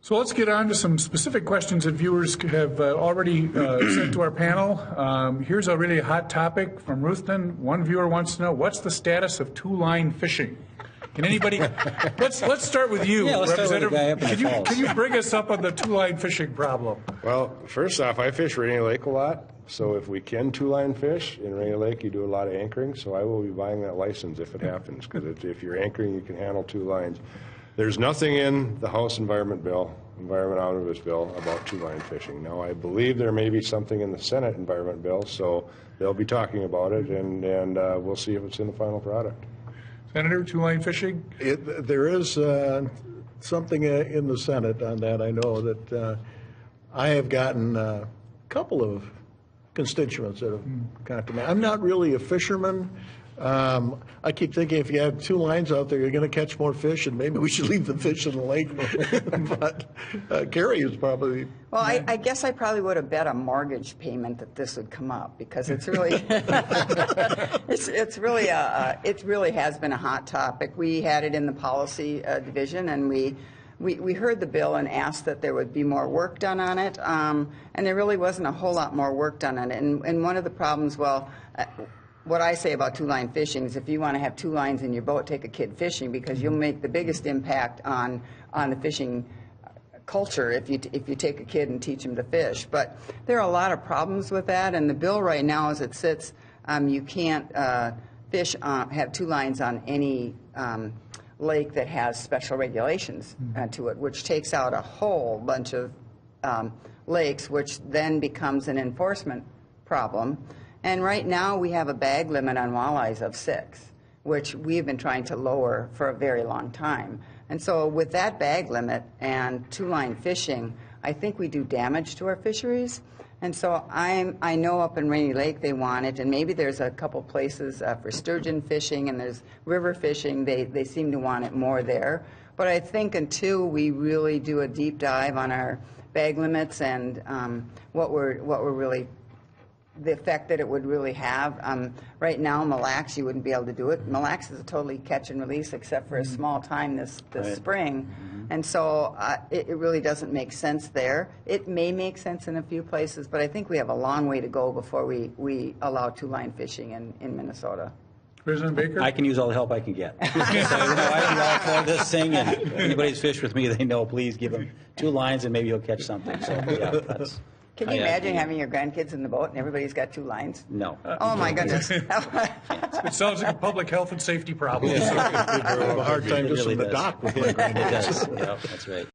So let's get on to some specific questions that viewers have already sent to our panel. Here's a really hot topic from Ruthven. One viewer wants to know, what's the status of two-line fishing? Can anybody, let's start with you, Representative. Can you bring us up on the two-line fishing problem? Well, first off, I fish Rainy Lake a lot, so if we can two-line fish, in Rainy Lake you do a lot of anchoring, so I will be buying that license if it happens, because if you're anchoring, you can handle two lines. There's nothing in the House Environment Omnibus Bill, about two-line fishing. Now, I believe there may be something in the Senate Environment Bill, so they'll be talking about it, and we'll see if it's in the final product. Senator, two-line fishing? There is something in the Senate on that. I know that I have gotten a couple of constituents that have come to me. I'm not really a fisherman. I keep thinking if you have two lines out there, you're going to catch more fish, and maybe we should leave the fish in the lake. But Carrie is probably... Well, I guess I probably would have bet a mortgage payment that this would come up, because it's really, it really has been a hot topic. We had it in the policy division, and we heard the bill and asked that there would be more work done on it, and there really wasn't a whole lot more work done on it. And one of the problems, what I say about two-line fishing is if you want to have two lines in your boat, take a kid fishing, because you'll make the biggest impact on the fishing culture if you take a kid and teach him to fish. But there are a lot of problems with that, and the bill right now as it sits, you can't have two lines on any lake that has special regulations to it, which takes out a whole bunch of lakes, which then becomes an enforcement problem. And right now we have a bag limit on walleyes of 6, which we've been trying to lower for a very long time. And so with that bag limit and two-line fishing, I think we do damage to our fisheries. And so I know up in Rainy Lake they want it, and maybe there's a couple places for sturgeon fishing, and there's river fishing. They seem to want it more there. But I think until we really do a deep dive on our bag limits and what we're really, the effect that it would really have. Right now, Mille Lacs, you wouldn't be able to do it. Mille Lacs is a totally catch and release except for a small time this spring. And so it really doesn't make sense there. It may make sense in a few places, but I think we have a long way to go before we allow two-line fishing in Minnesota. President Baker? I can use all the help I can get. So, I'm all for this thing, and if anybody's fished with me, they know, please give him 2 lines and maybe he'll catch something. So, yeah, that's... Can you imagine having your grandkids in the boat and everybody's got 2 lines? No. Oh, my goodness. It sounds like a public health and safety problem. I have a hard time just in the dock with my grandkids. It does. Yeah, that's right.